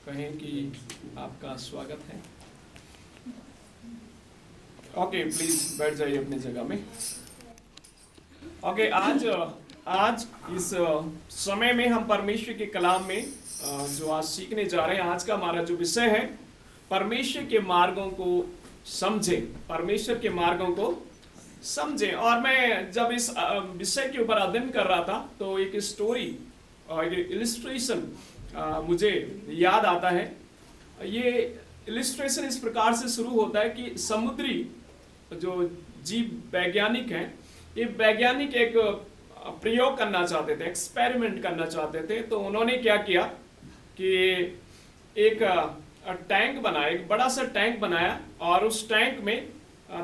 कहें कि आपका स्वागत है। ओके, प्लीज बैठ जाइए अपनी जगह में। ओके, आज आज इस समय में हम परमेश्वर के कलाम में जो आज सीखने जा रहे हैं, आज का हमारा जो विषय है, परमेश्वर के मार्गों को समझें। परमेश्वर के मार्गों को समझें। और मैं जब इस विषय के ऊपर अध्ययन कर रहा था तो एक स्टोरी और एक इलिस्ट्रेशन मुझे याद आता है। ये इलिस्ट्रेशन इस प्रकार से शुरू होता है कि समुद्री जो जीव वैज्ञानिक हैं, ये वैज्ञानिक एक प्रयोग करना चाहते थे, एक्सपेरिमेंट करना चाहते थे। तो उन्होंने क्या किया कि एक टैंक बनाया, एक बड़ा सा टैंक बनाया और उस टैंक में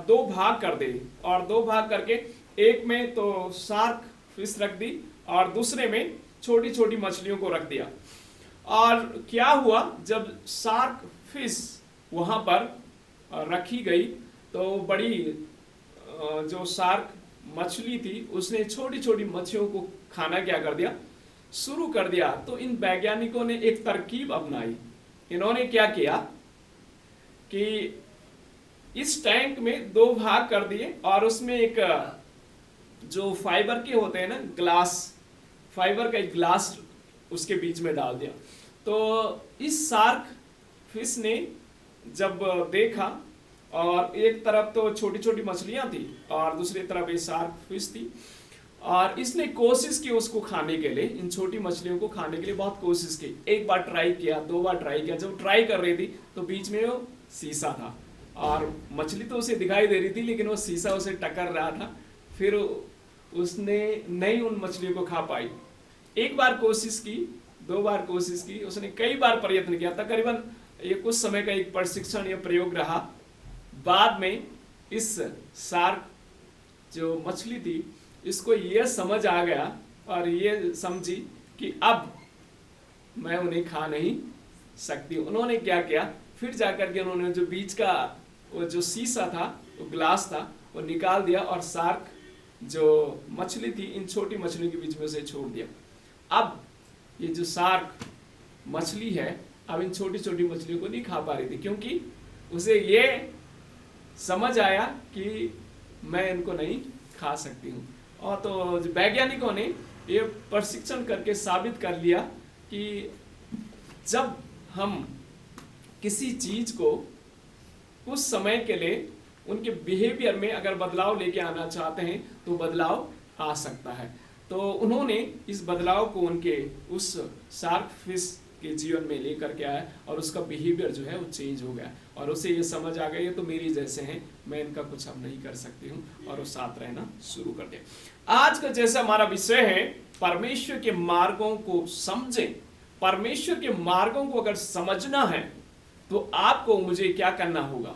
दो भाग कर दिए। और दो भाग करके एक में तो शार्क फिश रख दी और दूसरे में छोटी छोटी मछलियों को रख दिया। और क्या हुआ, जब शार्क फिश वहां पर रखी गई तो बड़ी जो शार्क मछली थी उसने छोटी छोटी मछलियों को खाना क्या कर दिया, शुरू कर दिया। तो इन वैज्ञानिकों ने एक तरकीब अपनाई। इन्होंने क्या किया कि इस टैंक में दो भाग कर दिए और उसमें एक जो फाइबर के होते हैं ना, ग्लास, फाइबर का एक ग्लास उसके बीच में डाल दिया। तो इस शार्क फिश ने जब देखा, और एक तरफ तो छोटी छोटी मछलियां थी और दूसरी तरफ ये शार्क फिश थी, और इसने कोशिश की उसको खाने के लिए, इन छोटी मछलियों को खाने के लिए बहुत कोशिश की। एक बार ट्राई किया, दो बार ट्राई किया। जब ट्राई कर रही थी तो बीच में वो शीशा था और मछली तो उसे दिखाई दे रही थी लेकिन वो शीशा उसे टकर रहा था। फिर उसने नहीं उन मछलियों को खा पाई। एक बार कोशिश की, दो बार कोशिश की, उसने कई बार प्रयत्न किया। तकरीबन ये कुछ समय का एक प्रशिक्षण या प्रयोग रहा। बाद में इस शार्क जो मछली थी, इसको ये समझ आ गया और ये समझी कि अब मैं उन्हें खा नहीं सकती। उन्होंने क्या किया, फिर जाकर के उन्होंने जो बीच का वो जो शीशा था, वो ग्लास था, वो निकाल दिया और शार्क जो मछली थी इन छोटी मछलियों के बीच में से छोड़ दिया। अब ये जो शार्क मछली है अब इन छोटी छोटी मछलियों को नहीं खा पा रही थी, क्योंकि उसे ये समझ आया कि मैं इनको नहीं खा सकती हूँ। और तो वैज्ञानिकों ने ये प्रशिक्षण करके साबित कर लिया कि जब हम किसी चीज को कुछ समय के लिए उनके बिहेवियर में अगर बदलाव लेके आना चाहते हैं तो बदलाव आ सकता है। तो उन्होंने इस बदलाव को उनके उस शार्क फिश के जीवन में लेकर के आया और उसका बिहेवियर जो है वो चेंज हो गया और उसे ये समझ आ गया ये तो मेरी जैसे हैं, मैं इनका कुछ अब नहीं कर सकती हूँ, और वो साथ रहना शुरू कर दिया। आज का जैसा हमारा विषय है, परमेश्वर के मार्गों को समझें। परमेश्वर के मार्गों को अगर समझना है तो आपको मुझे क्या करना होगा।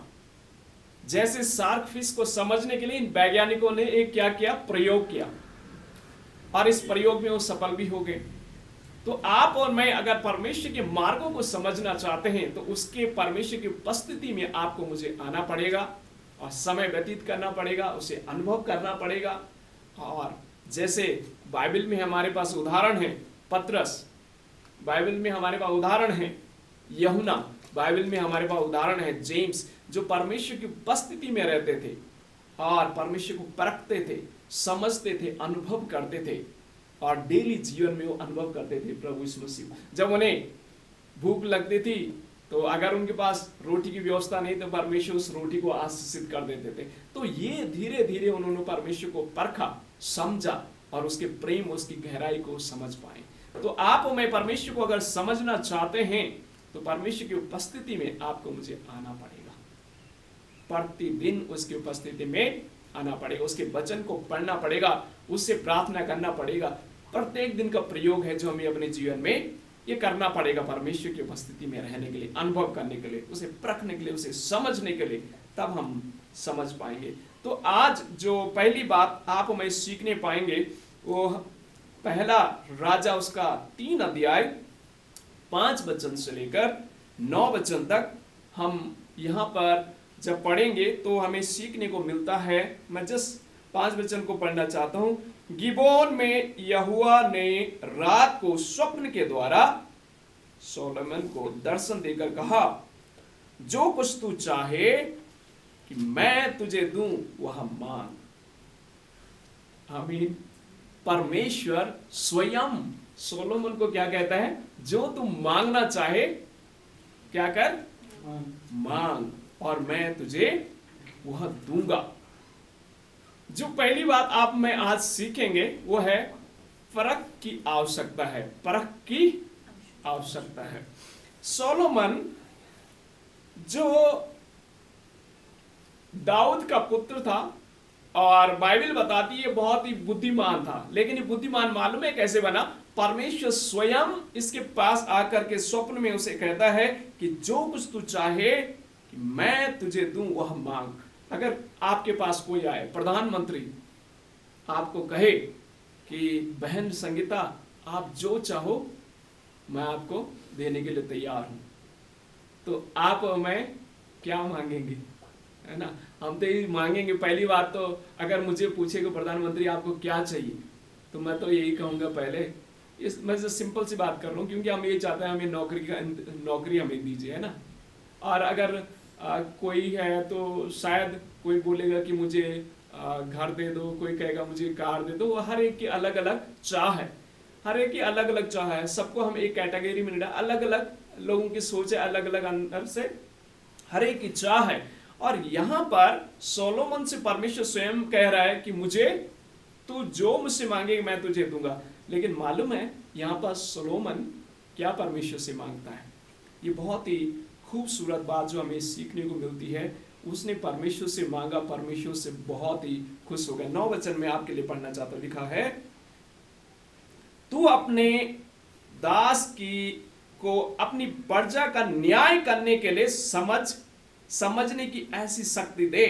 जैसे शार्क फिश को समझने के लिए इन वैज्ञानिकों ने एक क्या किया, प्रयोग किया, और इस प्रयोग में वो सफल भी हो गए। तो आप और मैं अगर परमेश्वर के मार्गों को समझना चाहते हैं तो उसके परमेश्वर की उपस्थिति में आपको मुझे आना पड़ेगा और समय व्यतीत करना पड़ेगा, उसे अनुभव करना पड़ेगा। और जैसे बाइबल में हमारे पास उदाहरण है पतरस, बाइबल में हमारे पास उदाहरण है यूहन्ना, बाइबल में हमारे पास उदाहरण है जेम्स, जो परमेश्वर की उपस्थिति में रहते थे और परमेश्वर को परखते थे, समझते थे, अनुभव करते थे और डेली जीवन में वो अनुभव करते थे प्रभु यीशु मसीह। जब उन्हें भूख लगती थी तो अगर उनके पास रोटी की व्यवस्था नहीं तो परमेश्वर उस रोटी को आशीषित कर देते थे। तो ये धीरे धीरे उन्होंने परमेश्वर को परखा, समझा और उसके प्रेम, उसकी गहराई को समझ पाए। तो आप और मैं परमेश्वर को अगर समझना चाहते हैं तो परमेश्वर की उपस्थिति में आपको मुझे आना पड़ेगा, प्रतिदिन उसकी उपस्थिति में आना पड़ेगा, उसके वचन को पढ़ना पड़ेगा, उससे प्रार्थना करना पड़ेगा। प्रत्येक दिन का प्रयोग है जो हमें अपने जीवन में ये करना पड़ेगा परमेश्वर की उपस्थिति में रहने के लिए, अनुभव करने के लिए, उसे परखने के लिए, उसे समझने के लिए, तब हम समझ पाएंगे। तो आज जो पहली बात आप मैं सीखने पाएंगे वो पहला राजा उसका 3 अध्याय 5 वचन से लेकर 9 वचन तक हम यहाँ पर जब पढ़ेंगे तो हमें सीखने को मिलता है। मैं जस्ट 5 वचन को पढ़ना चाहता हूँ। गिबोन में यहोवा ने रात को स्वप्न के द्वारा सोलोमन को दर्शन देकर कहा, जो कुछ तू चाहे कि मैं तुझे दूं वह मांग। आमीन। परमेश्वर स्वयं सोलोमन को क्या कहता है, जो तू मांगना चाहे क्या कर, मांग, और मैं तुझे वह दूंगा। जो पहली बात आप में आज सीखेंगे वो है परख की आवश्यकता है। परख की आवश्यकता है। सोलोमन जो दाऊद का पुत्र था, और बाइबल बताती है बहुत ही बुद्धिमान था, लेकिन ये बुद्धिमान मालूम है कैसे बना? परमेश्वर स्वयं इसके पास आकर के स्वप्न में उसे कहता है कि जो कुछ तू चाहे कि मैं तुझे दूं वह मांग। अगर आपके पास कोई आए, प्रधानमंत्री आपको कहे कि बहन संगीता आप जो चाहो मैं आपको देने के लिए तैयार हूं, तो आप मैं क्या मांगेंगे, है ना? हम तो यही मांगेंगे। पहली बात तो अगर मुझे पूछेगा प्रधानमंत्री आपको क्या चाहिए, तो मैं तो यही कहूंगा पहले, मैं सिंपल सी बात कर रहा हूँ, क्योंकि हम ये चाहते हैं हमें नौकरी हमें दीजिए, है ना? और अगर कोई है तो शायद कोई बोलेगा कि मुझे घर दे दो, कोई कहेगा मुझे कार दे दो। वो हर एक की अलग अलग चाह है, हर एक की अलग अलग चाह है। सबको हम एक कैटेगरी में नहीं डाल, अलग अलग लोगों की सोच है, अलग अलग अंदर से हर एक की चाह है। और यहाँ पर सोलोमन से परमेश्वर स्वयं कह रहा है कि मुझे तू जो मुझसे मांगे मैं तुझे दूंगा। लेकिन मालूम है यहाँ पर सोलोमन क्या परमेश्वर से मांगता है? ये बहुत ही खूबसूरत बात जो हमें सीखने को मिलती है। उसने परमेश्वर से मांगा, परमेश्वर से बहुत ही खुश हो गया। 9 वचन में आपके लिए पढ़ना चाहता हूं। लिखा है, तू अपने दास की को अपनी प्रजा का न्याय करने के लिए समझने की ऐसी शक्ति दे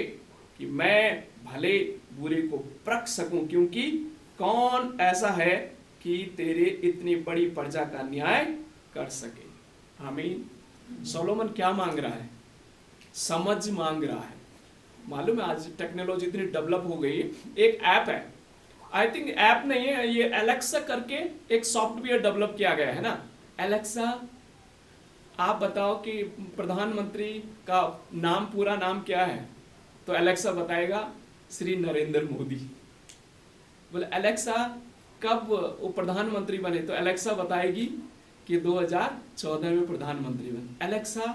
कि मैं भले बुरे को परख सकूं, क्योंकि कौन ऐसा है कि तेरे इतनी बड़ी प्रजा का न्याय कर सके। आमीन। सोलोमन क्या मांग रहा है? समझ मांग रहा है। मालूम है आज टेक्नोलॉजी इतनी डेवलप हो गई है। एक ऐप है, आई थिंक ऐप नहीं है ये, एलेक्सा करके एक सॉफ्टवेयर डेवलप किया गया है ना। एलेक्सा आप बताओ कि प्रधानमंत्री का नाम, पूरा नाम क्या है? तो एलेक्सा बताएगा श्री नरेंद्र मोदी। बोले एलेक्सा कब वो प्रधानमंत्री बने? तो एलेक्सा बताएगी कि 2014 में प्रधानमंत्री बने। एलेक्सा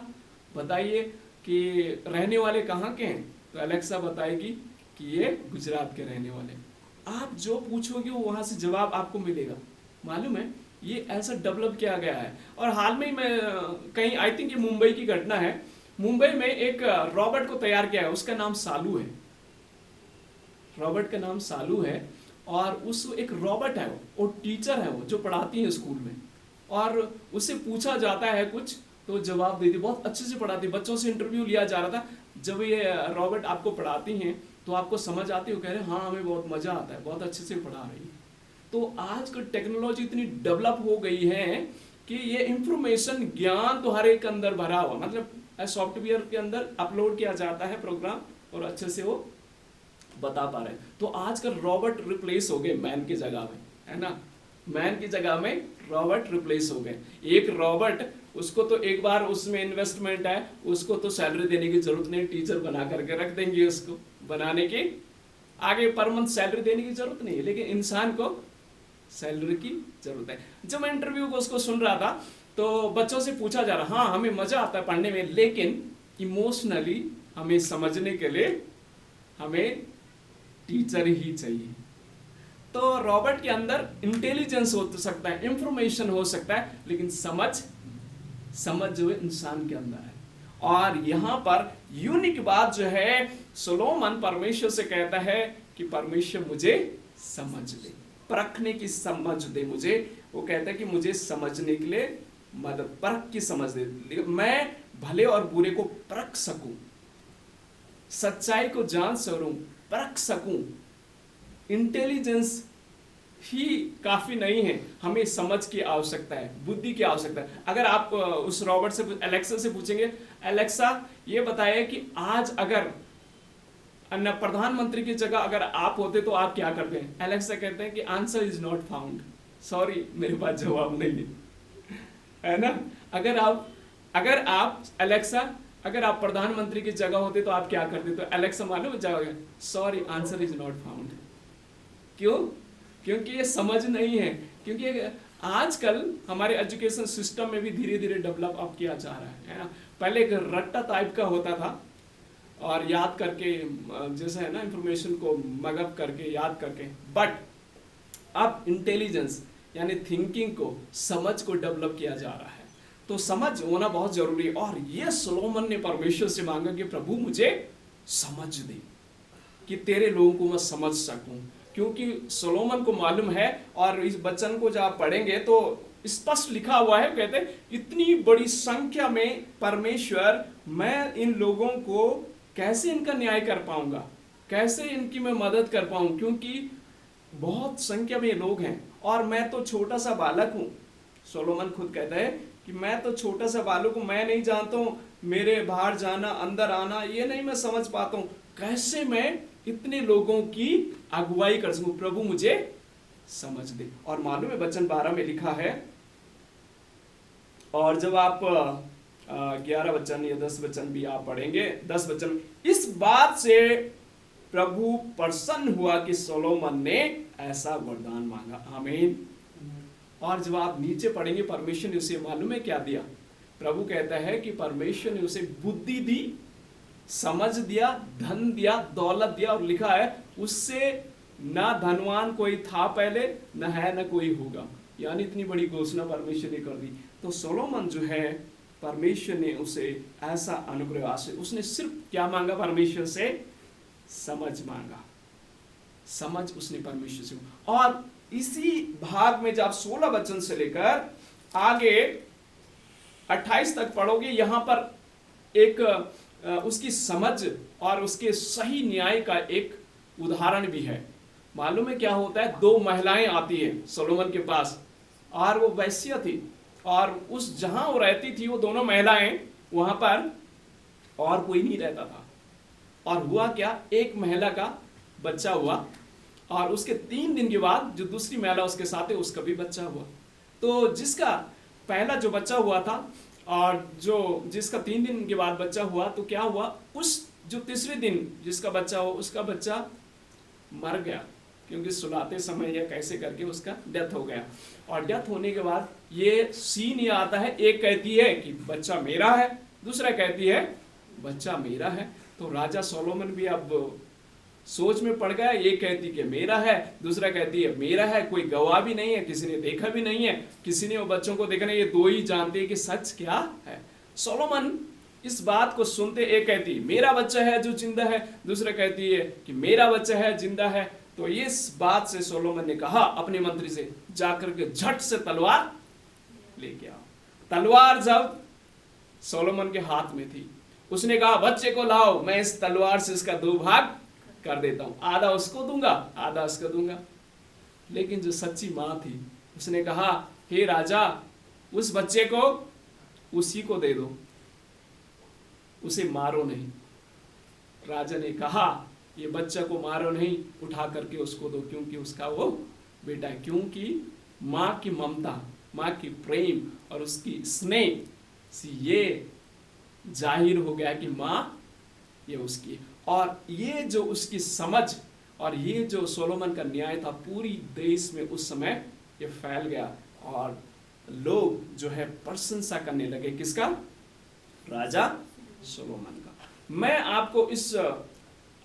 बताइए कि रहने वाले कहाँ के हैं? तो एलेक्सा बताएगी कि ये गुजरात के रहने वाले। आप जो पूछोगे वो वहां से जवाब आपको मिलेगा। मालूम है ये ऐसा डेवलप किया गया है। और हाल में मैं कहीं, आई थिंक ये मुंबई की घटना है, मुंबई में एक रॉबोट को तैयार किया है, उसका नाम सालू है। रॉबर्ट का नाम सालू है, और उस एक रॉबर्ट है, वो टीचर है, वो जो पढ़ाती है स्कूल में, और उससे पूछा जाता है कुछ तो जवाब देती, बहुत अच्छे से पढ़ाती। बच्चों से इंटरव्यू लिया जा रहा था, जब ये रॉबर्ट आपको पढ़ाती हैं तो आपको समझ आती हो, कह रहे हाँ हमें बहुत मजा आता है, बहुत अच्छे से पढ़ा रही है। तो आज का टेक्नोलॉजी इतनी डेवलप हो गई है कि ये इंफॉर्मेशन, ज्ञान तो हर एक अंदर भरा हुआ, मतलब सॉफ्टवेयर के अंदर अपलोड किया जाता है प्रोग्राम, और अच्छे से वो बता पा रहे हैं। तो आजकल रॉबोट रिप्लेस हो गए मैन की जगह में, है ना? मैन की जगह में रॉबोट रिप्लेस हो गए। एक रॉबोट, उसको तो एक बार उसमें इन्वेस्टमेंट है, उसको तो सैलरी देने की जरूरत नहीं, टीचर बना करके रख देंगे उसको, बनाने की आगे पर मंथ सैलरी देने की जरूरत नहीं है। लेकिन इंसान को सैलरी की जरूरत है। जब मैं इंटरव्यू को उसको सुन रहा था तो बच्चों से पूछा जा रहा, हाँ हमें मजा आता है पढ़ने में, लेकिन इमोशनली हमें समझने के लिए हमें टीचर ही चाहिए। तो रॉबर्ट के अंदर इंटेलिजेंस हो सकता है, इंफॉर्मेशन हो सकता है, लेकिन समझ जो है इंसान के अंदर है। और यहां पर यूनिक बात जो है, सोलोमन परमेश्वर से कहता है कि परमेश्वर मुझे समझ दे, परखने की समझ दे मुझे। वो कहता है कि मुझे समझने के लिए मदद, परख की समझ दे, मैं भले और बुरे को परख सकूं, सच्चाई को जान सकूं, परख सकूं। इंटेलिजेंस ही काफी नहीं है, हमें समझ की आवश्यकता है, बुद्धि की आवश्यकता है। अगर आप उस रॉबर्ट से, एलेक्सा से पूछेंगे, एलेक्सा ये बताइए कि आज अगर प्रधानमंत्री की जगह अगर आप होते तो आप क्या करते हैं? एलेक्सा कहते हैं कि answer is not found, sorry मेरे पास जवाब नहीं है, है ना? अगर आप एलेक्सा, अगर आप प्रधानमंत्री की जगह होते तो आप क्या करते? तो एलेक्सा मालूम जाओगे, sorry answer is not found. क्यों? क्योंकि ये समझ नहीं है। क्योंकि आजकल हमारे एजुकेशन सिस्टम में भी धीरे धीरे डेवलप अप किया जा रहा है ना। पहले एक रट्टा टाइप का होता था और याद करके जैसे है ना, इंफॉर्मेशन को मगअप करके याद करके, बट अब इंटेलिजेंस यानी थिंकिंग को, समझ को डेवलप किया जा रहा है। तो समझ होना बहुत जरूरी है। और ये सोलोमन ने परमेश्वर से मांगा कि प्रभु मुझे समझ दे, कि तेरे लोगों को मैं समझ सकूं। क्योंकि सोलोमन को मालूम है, और इस वचन को जब आप पढ़ेंगे तो स्पष्ट लिखा हुआ है, कहते हैं इतनी बड़ी संख्या में परमेश्वर, मैं इन लोगों को कैसे इनका न्याय कर पाऊंगा, कैसे इनकी मैं मदद कर पाऊं, क्योंकि बहुत संख्या में लोग हैं और मैं तो छोटा सा बालक हूं। सोलोमन खुद कहता है कि मैं तो छोटा सा बालक हूं, मैं नहीं जानता हूं, मेरे बाहर जाना अंदर आना ये नहीं मैं समझ पाता हूं, कैसे मैं इतने लोगों की अगुवाई कर सकूं, प्रभु मुझे समझ दे। और मालूम है वचन 12 में लिखा है, और जब आप 11 वचन या 10 वचन भी आप पढ़ेंगे, 10 वचन, इस बात से प्रभु प्रसन्न हुआ कि सोलोमन ने ऐसा वरदान मांगा। आमीन। और जब आप नीचे पढ़ेंगे, परमेश्वर ने उसे मालूम है क्या दिया? प्रभु कहता है कि परमेश्वर ने उसे बुद्धि दी, समझ दिया, धन दिया, दौलत दिया, और लिखा है उससे ना धनवान कोई था पहले, न है न कोई होगा। यानी इतनी बड़ी घोषणा परमेश्वर ने कर दी। तो सोलोमन जो है, परमेश्वर ने उसे ऐसा अनुग्रह, उसने सिर्फ क्या मांगा परमेश्वर से? समझ मांगा। समझ उसने परमेश्वर से। और इसी भाग में जब 16 वचन से लेकर आगे 28 तक पढ़ोगे, यहां पर एक उसकी समझ और उसके सही न्याय का एक उदाहरण भी है। मालूम है क्या होता है? 2 महिलाएं आती हैं सोलोमन के पास, और वो वैश्य थी, और उस जहां वो रहती थी, वो दोनों महिलाएं, वहां पर और कोई नहीं रहता था। और हुआ क्या, एक महिला का बच्चा हुआ, और उसके 3 दिन के बाद जो दूसरी महिला उसके साथ है उसका भी बच्चा हुआ। तो जिसका पहला जो बच्चा हुआ था, और जिसका 3 दिन के बाद बच्चा हुआ, तो क्या हुआ, उस जो तीसरे दिन जिसका बच्चा हो, उसका बच्चा मर गया, क्योंकि सुलाते समय या कैसे करके उसका डेथ हो गया। और डेथ होने के बाद ये सीन ये आता है, एक कहती है कि बच्चा मेरा है, दूसरा कहती है बच्चा मेरा है। तो राजा सोलोमन भी अब सोच में पड़ गया, एक कहती कि मेरा है, दूसरा कहती है मेरा है, कोई गवाह भी नहीं है, किसी ने देखा भी नहीं है, किसी ने वो बच्चों को देखा नहीं, ये 2 ही जानते हैं कि सच क्या है। सोलोमन इस बात को सुनते, एक कहती है मेरा बच्चा है जो जिंदा है, दूसरा कहती है कि मेरा बच्चा है जिंदा है। तो इस बात से सोलोमन ने कहा अपने मंत्री से, जाकर के झट से तलवार लेके आओ। तलवार जब सोलोमन के हाथ में थी, उसने कहा बच्चे को लाओ, मैं इस तलवार से इसका 2 भाग कर देता हूं, आधा उसको दूंगा, आधा उसको दूंगा। लेकिन जो सच्ची मां थी, उसने कहा हे राजा, उस बच्चे को उसी को दे दो, उसे मारो नहीं। राजा ने कहा ये बच्चा को मारो नहीं, उठा करके उसको दो, क्योंकि उसका वो बेटा है। क्योंकि मां की ममता, मां की प्रेम और उसकी स्नेह से ये जाहिर हो गया कि मां ये उसकी। और ये जो उसकी समझ और ये जो सोलोमन का न्याय था, पूरी देश में उस समय ये फैल गया, और लोग जो है प्रशंसा करने लगे। किसका? राजा सोलोमन का। मैं आपको इस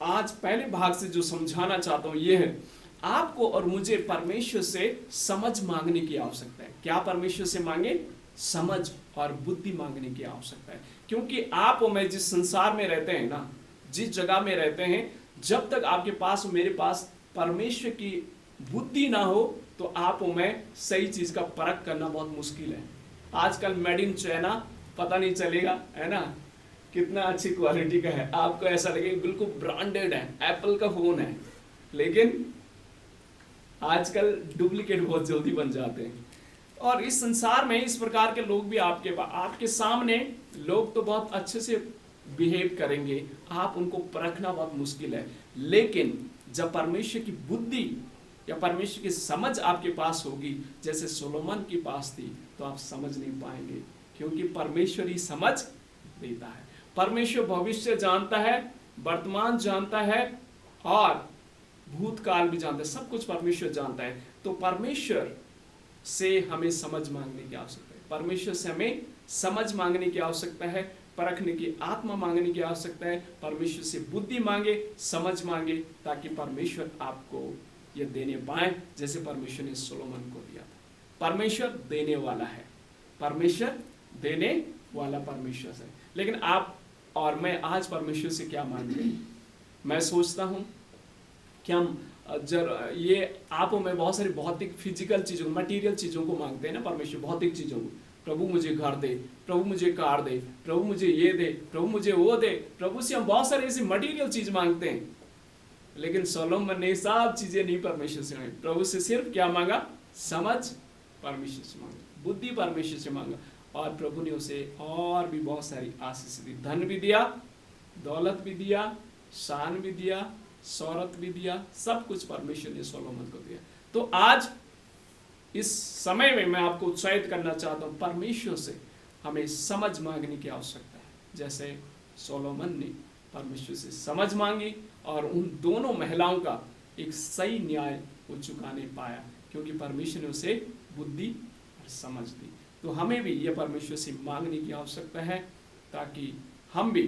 आज पहले भाग से जो समझाना चाहता हूं ये है, आपको और मुझे परमेश्वर से समझ मांगने की आवश्यकता है। क्या परमेश्वर से मांगे? समझ और बुद्धि मांगने की आवश्यकता है। क्योंकि आप और मैं जिस संसार में रहते हैं ना, जिस जगह में रहते हैं, जब तक आपके पास और मेरे पास परमेश्वर की बुद्धि ना हो, तो आप और मैं सही चीज का परख करना बहुत मुश्किल है। आजकल मेड इन चाइना पता नहीं चलेगा, है ना, कितना अच्छी क्वालिटी का है, आपको ऐसा लगेगा बिल्कुल ब्रांडेड है, एप्पल का फोन है, लेकिन आजकल डुप्लीकेट बहुत जल्दी बन जाते हैं। और इस संसार में इस प्रकार के लोग भी आपके सामने लोग तो बहुत अच्छे से बिहेव करेंगे, आप उनको परखना बहुत मुश्किल है। लेकिन जब परमेश्वर की बुद्धि या परमेश्वर की समझ आपके पास होगी, जैसे सोलोमन के पास थी, तो आप समझ नहीं पाएंगे क्योंकि परमेश्वर ही समझ देता है। परमेश्वर भविष्य जानता है, वर्तमान जानता है और भूतकाल भी जानता है, सब कुछ परमेश्वर जानता है। तो परमेश्वर से हमें समझ मांगने की आवश्यकता है, परमेश्वर से हमें समझ मांगने की आवश्यकता है, परखने की आत्मा मांगने की आवश्यकता है। परमेश्वर से बुद्धि मांगे, समझ मांगे, ताकि परमेश्वर आपको यह देने पाए जैसे परमेश्वर ने सोलोमन को दिया था। परमेश्वर देने वाला है, परमेश्वर देने वाला परमेश्वर है। लेकिन आप और मैं आज परमेश्वर से क्या मांगते हैं? मैं सोचता हूं कि हम ये आप और मैं बहुत सारी भौतिक फिजिकल चीजों, मटेरियल चीजों को मांगते हैं ना परमेश्वर, भौतिक चीजों को। प्रभु मुझे घर दे, प्रभु मुझे कार दे, प्रभु मुझे ये दे, प्रभु मुझे वो दे। प्रभु से हम बहुत सारी ऐसी मटेरियल चीज मांगते हैं। लेकिन सोलोमन ने सब चीजें नहीं परमेश्वर से मांगी, प्रभु से सिर्फ क्या मांगा? समझ परमेश्वर से मांगा, बुद्धि परमेश्वर से मांगा, और प्रभु ने उसे और भी बहुत सारी आशीष दी। धन भी दिया, दौलत भी दिया, शान भी दिया, शौहरत भी दिया, सब कुछ परमेश्वर ने सोलोमन को दिया। तो आज इस समय में मैं आपको उत्साहित करना चाहता हूं, परमेश्वर से हमें समझ मांगने की आवश्यकता है, जैसे सोलोमन ने परमेश्वर से समझ मांगी और उन दोनों महिलाओं का एक सही न्याय वो चुकाने पाया, क्योंकि परमेश्वर ने उसे बुद्धि और समझ दी। तो हमें भी ये परमेश्वर से मांगने की आवश्यकता है, ताकि हम भी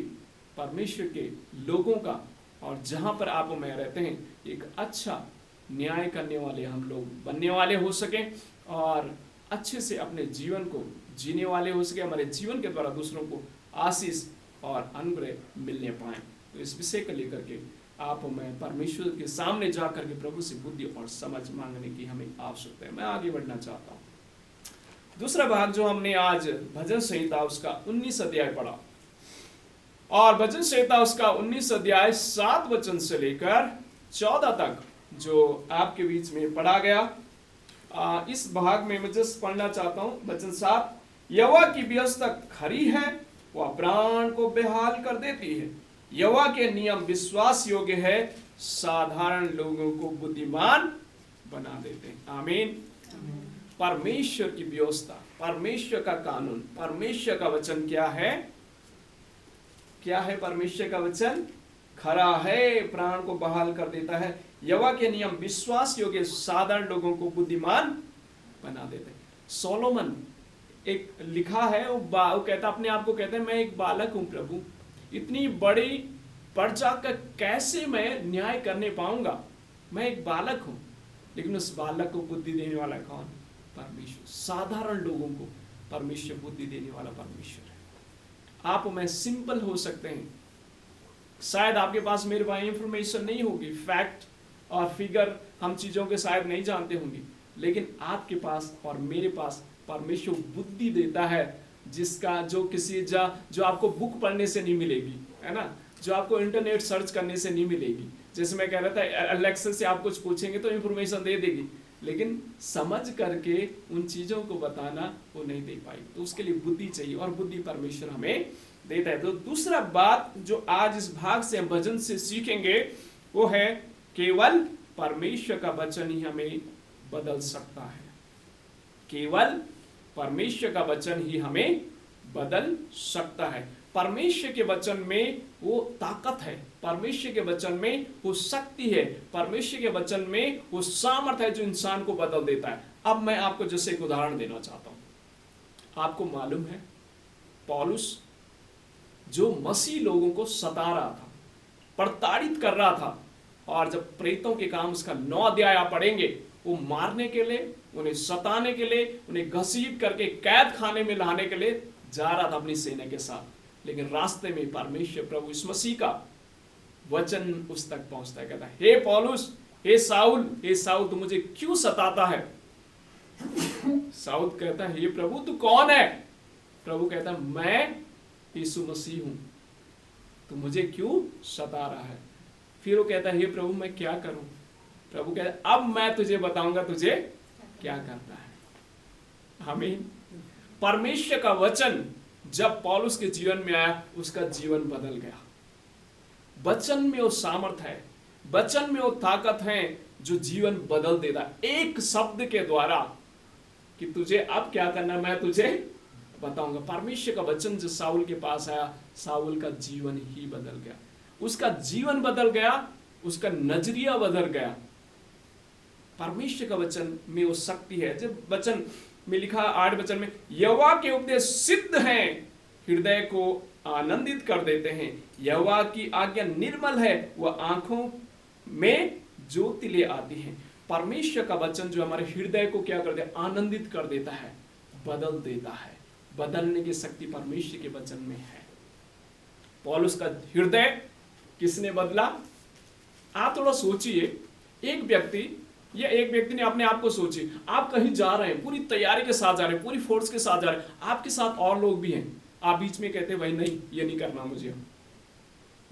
परमेश्वर के लोगों का, और जहां पर आप और मैं रहते हैं, एक अच्छा न्याय करने वाले हम लोग बनने वाले हो सकें, और अच्छे से अपने जीवन को जीने वाले हो सके, हमारे जीवन के द्वारा दूसरों को आशीष और अनुग्रह मिलने पाए। तो इस विषय को लेकर के आप और मैं परमेश्वर के सामने जा करके प्रभु से बुद्धि और समझ मांगने की हमें आवश्यकता है। मैं आगे बढ़ना चाहता हूँ। दूसरा भाग जो हमने आज भजन संहिता उसका 19 अध्याय पढ़ा, और भजन संहिता उसका 19 अध्याय 7 वचन से लेकर 14 तक जो आपके बीच में पढ़ा गया। इस भाग में मैं जस्ट पढ़ना चाहता हूं। वचन 7, यहोवा की व्यवस्था खरी है, वह प्राण को बेहाल कर देती है। यहोवा के नियम विश्वास योग्य है, साधारण लोगों को बुद्धिमान बना देते हैं। आमीन। परमेश्वर की व्यवस्था, परमेश्वर का कानून, परमेश्वर का वचन क्या है? क्या है परमेश्वर का वचन? खरा है, प्राण को बहाल कर देता है। यहोवा के नियम विश्वास योग्य, साधारण लोगों को बुद्धिमान बना देते हैं। सोलोमन एक लिखा है, वो कहता, अपने आप को कहते हैं, मैं एक बालक हूं प्रभु, इतनी बड़ी प्रजा का कैसे मैं न्याय करने पाऊंगा? मैं एक बालक हूं। लेकिन उस बालक को बुद्धि देने वाला कौन? परमेश्वर। साधारण लोगों को परमेश्वर बुद्धि देने वाला परमेश्वर है। आप मैं सिंपल हो सकते हैं, शायद आपके पास मेरे पास इंफॉर्मेशन नहीं होगी, फैक्ट और फिगर हम चीजों के शायद नहीं जानते होंगे, लेकिन आपके पास और मेरे पास परमेश्वर बुद्धि देता है, जिसका जो आपको बुक पढ़ने से नहीं मिलेगी, है ना, जो आपको इंटरनेट सर्च करने से नहीं मिलेगी। जैसे मैं कह रहा था, अलेक्सा से आप कुछ पूछेंगे तो इंफॉर्मेशन दे देगी, लेकिन समझ करके उन चीजों को बताना वो नहीं दे पाई। तो उसके लिए बुद्धि चाहिए, और बुद्धि परमेश्वर हमें देता है। तो दूसरा बात जो आज इस भाग से हम भजन से सीखेंगे वो है, केवल परमेश्वर का वचन ही हमें बदल सकता है। केवल परमेश्वर का वचन ही हमें बदल सकता है। परमेश्वर के वचन में वो ताकत है, परमेश्वर के वचन में वो शक्ति है, परमेश्वर के वचन में वो सामर्थ्य है जो इंसान को बदल देता है। अब मैं आपको जैसे एक उदाहरण देना चाहता हूं। आपको मालूम है, पौलुस जो मसीह लोगों को सता रहा था, प्रताड़ित कर रहा था, और जब प्रेतों के काम उसका 9 अध्याय आप पढ़ेंगे, वो मारने के लिए, उन्हें सताने के लिए, उन्हें घसीट करके कैद खाने में लाने के लिए जा रहा था अपनी सेना के साथ। लेकिन रास्ते में परमेश्वर प्रभु इस मसीह का वचन उस तक पहुंचता है, कहता है, हे पौलुस, हे साउल, तू मुझे क्यों सताता है? साउल कहता है, हे प्रभु तू कौन है? प्रभु कहता है, मैं यीशु मसीह हूं, तू मुझे क्यों सता रहा है? फिर वो कहता है, हे प्रभु मैं क्या करूं? प्रभु कहता है, अब मैं तुझे बताऊंगा तुझे क्या करना है। आमीन। परमेश्वर का वचन जब पौलुस के जीवन में आया, उसका जीवन बदल गया। वचन में वो सामर्थ्य है, वचन में वो ताकत है जो जीवन बदल देता, एक शब्द के द्वारा, कि तुझे अब क्या करना मैं तुझे बताऊंगा। परमेश्वर का वचन जो साउल के पास आया, साउल का जीवन ही बदल गया, उसका जीवन बदल गया, उसका नजरिया बदल गया। परमेश्वर का वचन में वो शक्ति है। जब वचन में लिखा 8 वचन में, यहोवा के उपदेश सिद्ध हैं, हृदय को आनंदित कर देते हैं। यहोवा की आज्ञा निर्मल है, वह आंखों में ज्योति ले आती है। परमेश्वर का वचन जो हमारे हृदय को क्या कर देता, आनंदित कर देता है, बदल देता है। बदलने की शक्ति परमेश्वर के वचन में है। पौलुस का हृदय किसने बदला? आप थोड़ा सोचिए, एक व्यक्ति ने अपने आप को सोचिए, आप कहीं जा रहे हैं, पूरी तैयारी के साथ जा रहे हैं, पूरी फोर्स के साथ जा रहे हैं, आपके साथ और लोग भी हैं, आप बीच में कहते हैं भाई नहीं ये नहीं करना मुझे,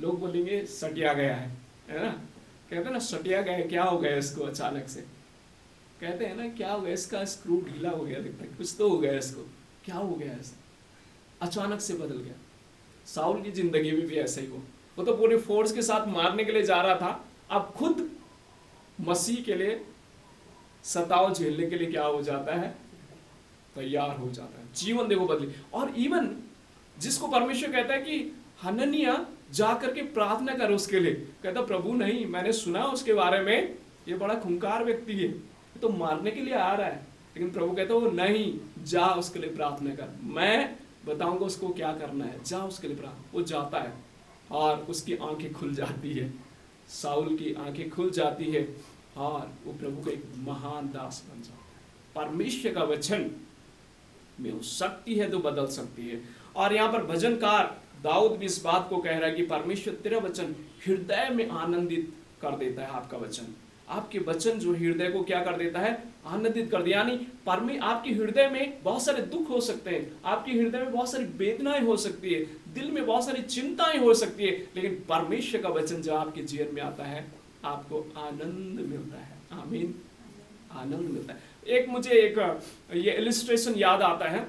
लोग बोलेंगे सटिया गया है ना, कहते हैं ना सटिया गया, क्या हो गया इसको, अचानक से कहते हैं ना क्या हो गया इसका, स्क्रू ढीला हो गया, दिखता है कुछ तो हो गया इसको, क्या हो गया ऐसा, अचानक से बदल गया। साउल की जिंदगी में भी ऐसा ही हो, वो तो पूरे फोर्स के साथ मारने के लिए जा रहा था, अब खुद मसीह के लिए सताव झेलने के लिए क्या हो जाता है, तैयार हो जाता है। जीवन देखो बदली। और इवन जिसको परमेश्वर कहता है कि हननिया जा करके प्रार्थना कर उसके लिए, कहता प्रभु नहीं, मैंने सुना उसके बारे में, ये बड़ा खूंखार व्यक्ति है, तो मारने के लिए आ रहा है, लेकिन प्रभु कहता है वो नहीं, जा उसके लिए प्रार्थना कर, मैं बताऊंगा उसको क्या करना है, जा उसके लिए प्रार्थना। वो जाता है और उसकी आंखें खुल जाती है, साउल की आंखें खुल जाती है और वो प्रभु का एक महान दास बन जाता है। परमेश्वर का वचन में वो शक्ति है तो बदल सकती है। और यहाँ पर भजनकार दाऊद भी इस बात को कह रहा है कि परमेश्वर तेरा वचन हृदय में आनंदित कर देता है। आपका वचन, आपके वचन जो हृदय को क्या कर देता है, आनंदित कर दिया। यानी आपके हृदय में बहुत सारे दुख हो सकते हैं, आपके हृदय में बहुत सारी वेदनाएं हो सकती है, दिल में बहुत सारी चिंताएं हो सकती है, लेकिन परमेश्वर का वचन जब आपके जीवन में आता है आपको आनंद मिलता है। आमीन, आनंद मिलता है। मुझे ये इलिस्ट्रेशन याद आता है,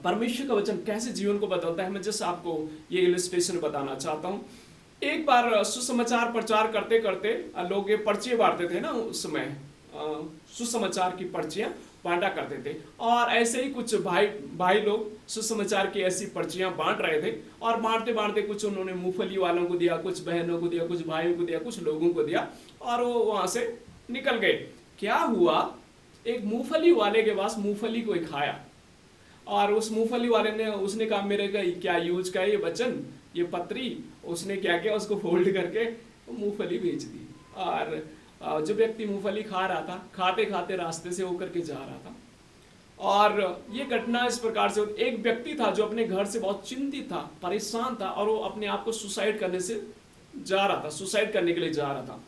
परमेश्वर का वचन कैसे जीवन को बदलता है। मैं जस्ट आपको ये इलिस्ट्रेशन बताना चाहता हूँ। एक बार सुसमाचार प्रचार करते करते लोग ये पर्चियां बांटते थे ना, उस समय सुसमाचार की पर्चियां बांटा करते थे, और ऐसे ही कुछ भाई लोग सुसमाचार की ऐसी पर्चियां बांट रहे थे, और बांटते बांटते कुछ उन्होंने मूंगफली वालों को दिया, कुछ बहनों को दिया, कुछ भाइयों को दिया, कुछ लोगों को दिया, और वो वहां से निकल गए। क्या हुआ, एक मूंगफली वाले के पास मूंगफली को खाया, और उस मूंगफली वाले ने उसने कहा मेरे का क्या यूज का है ये वचन, ये पत्री, उसने क्या किया, उसको फोल्ड करके मूंगफली बेच दी। और जो व्यक्ति मूंगफली खा रहा था, खाते खाते रास्ते से होकर के जा रहा था, और ये घटना इस प्रकार से, एक व्यक्ति था जो अपने घर से बहुत चिंतित था, परेशान था, और वो अपने आप को सुसाइड करने से जा रहा था, सुसाइड करने के लिए जा रहा था।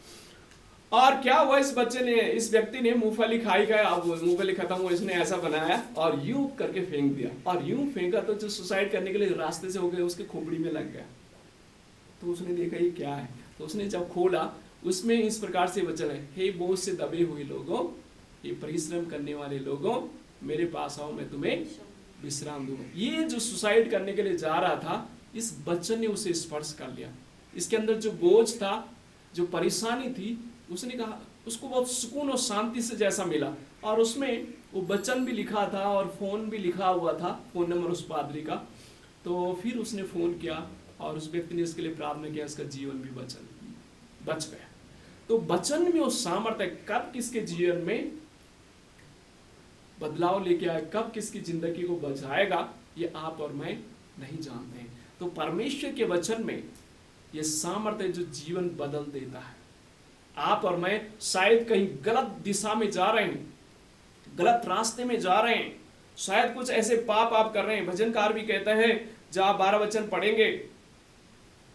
और क्या हुआ, इस व्यक्ति ने मूंगफली खाई गया, अब मूंगफली खत्म हुआ, इसने ऐसा बनाया और यूं करके फेंक दिया, और यूं फेंका तो जो सुसाइड करने के लिए रास्ते से हो गए उसके खोपड़ी में लग गया। तो उसने देखा ये क्या है, तो उसने जब खोला उसमें इस प्रकार से वचन है, हे बोझ से दबे हुए लोगों, ये परिश्रम करने वाले लोगों, मेरे पास आओ, मैं तुम्हें विश्राम दूंगा। ये जो सुसाइड करने के लिए जा रहा था, इस वचन ने उसे स्पर्श कर लिया। इसके अंदर जो बोझ था, जो परेशानी थी, उसने कहा, उसको बहुत सुकून और शांति से जैसा मिला, और उसमें वो वचन भी लिखा था और फोन भी लिखा हुआ था, फोन नंबर उस पादरी का। तो फिर उसने फोन किया और उस व्यक्ति ने इसके लिए प्रार्थना किया, इसका जीवन भी बच गया। तो वचन में वो सामर्थ्य है, कब किसके जीवन में बदलाव लेके आए, कब किसकी जिंदगी को बचाएगा, ये आप और मैं नहीं जानते हैं। तो परमेश्वर के वचन में ये सामर्थ्य है जो जीवन बदल देता है। आप और मैं शायद कहीं गलत दिशा में जा रहे हैं, गलत रास्ते में जा रहे हैं, शायद कुछ ऐसे पाप आप कर रहे हैं। भजनकार भी कहता है, जहां 12 वचन पढ़ेंगे,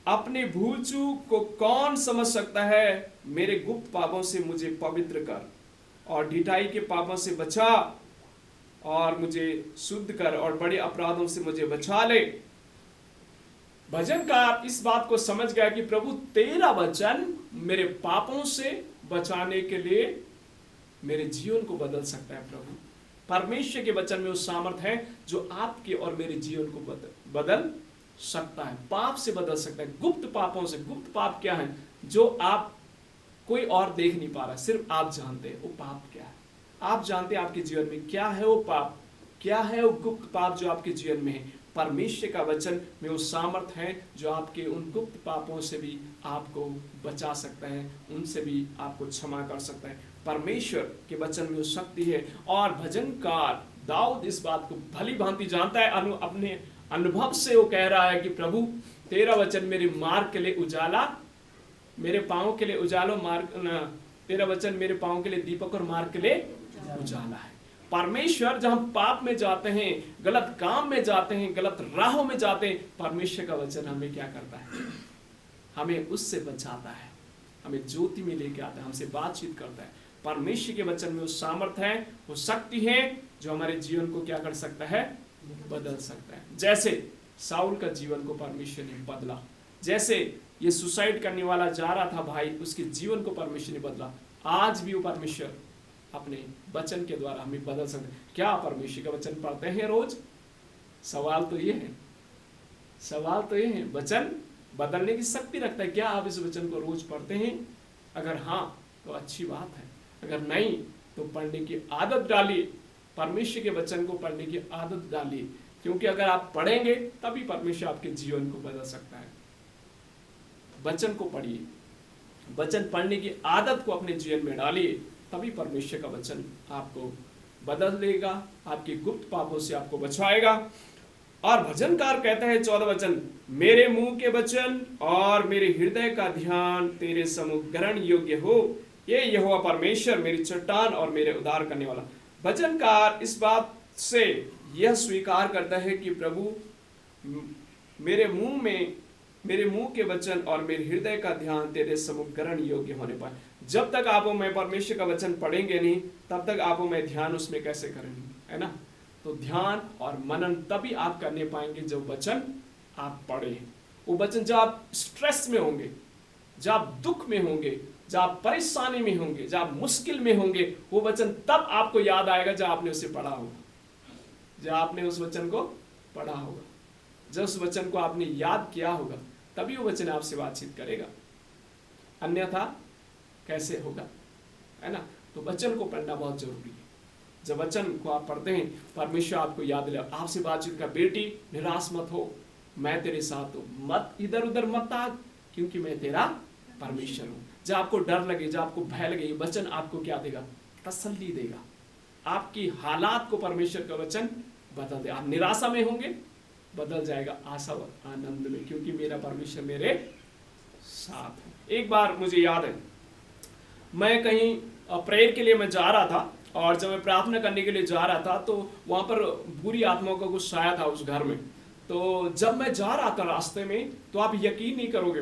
अपने भूल चूक को कौन समझ सकता है, मेरे गुप्त पापों से मुझे पवित्र कर, और ढिठाई के पापों से बचा, और मुझे शुद्ध कर, और बड़े अपराधों से मुझे बचा ले। भजनकार इस बात को समझ गया कि प्रभु तेरा वचन मेरे पापों से बचाने के लिए मेरे जीवन को बदल सकता है। प्रभु परमेश्वर के वचन में उस सामर्थ्य है जो आपके और मेरे जीवन को बदल सकता है, पाप से बदल सकता है, गुप्त पापों से। गुप्त पाप क्या है, जो आप कोई और देख नहीं पा रहा, सिर्फ आप जानते हैं वो पाप क्या है। आप जानते हैं आपके जीवन में क्या है वो पाप, क्या है वो गुप्त पाप जो आपके जीवन में है? परमेश्वर का वचन में वो सामर्थ है जो आपके उन गुप्त पापों से भी आपको बचा सकता है, उनसे भी आपको क्षमा कर सकता है। परमेश्वर के वचन में वो शक्ति है। और भजनकार दाऊद इस बात को भली भांति जानता है, अपने अनुभव से वो कह रहा है कि प्रभु तेरा वचन मेरे मार्ग के लिए उजाला, मेरे पाँव के लिए उजालो, तेरा वचन मेरे पाँव के लिए दीपक और मार्ग के लिए उजाला है। परमेश्वर जब हम पाप में जाते हैं, गलत काम में जाते हैं, गलत राहों में जाते हैं, परमेश्वर का वचन हमें क्या करता है? हमें उससे बचाता है, हमें ज्योति में लेके आता है, हमसे बातचीत करता है। परमेश्वर के वचन में वो सामर्थ्य है, वो शक्ति है जो हमारे जीवन को क्या कर सकता है? बदल सकता है। जैसे साउल का जीवन को परमेश्वर ने बदला, जैसे ये सुसाइड करने वाला जा रहा था भाई, उसके जीवन को परमेश्वर ने बदला, आज भी वो परमेश्वर अपने वचन के द्वारा हमें बदल सकते हैं। क्या परमेश्वर का वचन पढ़ते हैं रोज? सवाल तो ये है, सवाल तो ये है, वचन बदलने की शक्ति रखता है। क्या आप इस वचन को रोज पढ़ते हैं? अगर हाँ तो अच्छी बात है, अगर नहीं तो पढ़ने की आदत डालिए, परमेश्वर के वचन को पढ़ने की आदत डालिए, क्योंकि अगर आप पढ़ेंगे तभी परमेश्वर आपके जीवन को बदल सकता है। वचन को पढ़िए, वचन पढ़ने की आदत को अपने जीवन में डालिए, तभी परमेश्वर का वचन आपको बदल देगा, आपके गुप्त पापों से आपको बचाएगा। और भजनकार कहता है 14 वचन, मेरे मुंह के वचन और मेरे हृदय का ध्यान तेरे सम्मुख ग्रहण योग्य हो, ये यहोवा परमेश्वर मेरी चट्टान और मेरे उद्धार करने वाला। भजनकार इस बात से यह स्वीकार करता है कि प्रभु मेरे मुंह के वचन और मेरे हृदय का ध्यान तेरे सम्मुख ग्रहण योग्य होने पाए। जब तक आप मैं परमेश्वर का वचन पढ़ेंगे नहीं, तब तक आप मैं ध्यान उसमें कैसे करेंगे, है ना? तो ध्यान और मनन तभी आप करने पाएंगे जब वचन आप पढ़े। वो वचन जब आप स्ट्रेस में होंगे, जब आप दुख में होंगे, जब आप परेशानी में होंगे, जब आप मुश्किल में होंगे, वो वचन तब आपको याद आएगा जब आपने उसे पढ़ा होगा, जब आपने उस वचन को पढ़ा होगा, जब उस वचन को आपने याद किया होगा, तभी वो वचन आपसे बातचीत करेगा। अन्यथा कैसे होगा, है ना? तो वचन को पढ़ना बहुत जरूरी है। जब वचन को आप पढ़ते हैं, परमेश्वर आपको याद दिला, आपसे बातचीत का, बेटी निराश मत हो, मैं तेरे साथ हूँ, मत इधर उधर मत भाग, क्योंकि मैं तेरा परमेश्वर हूँ। जब आपको डर लगे, जब आपको भय लगे, ये वचन आपको क्या देगा? तसल्ली देगा। आपकी हालात को परमेश्वर का वचन बदल दे। आप निराशा में होंगे, बदल जाएगा आशा और आनंद में, क्योंकि मेरा परमेश्वर मेरे साथ है। एक बार मुझे याद है, मैं कहीं प्रेयर के लिए मैं जा रहा था, और जब मैं प्रार्थना करने के लिए जा रहा था तो वहाँ पर बुरी आत्माओं का कुछ साया था उस घर में। तो जब मैं जा रहा था रास्ते में, तो आप यकीन नहीं करोगे,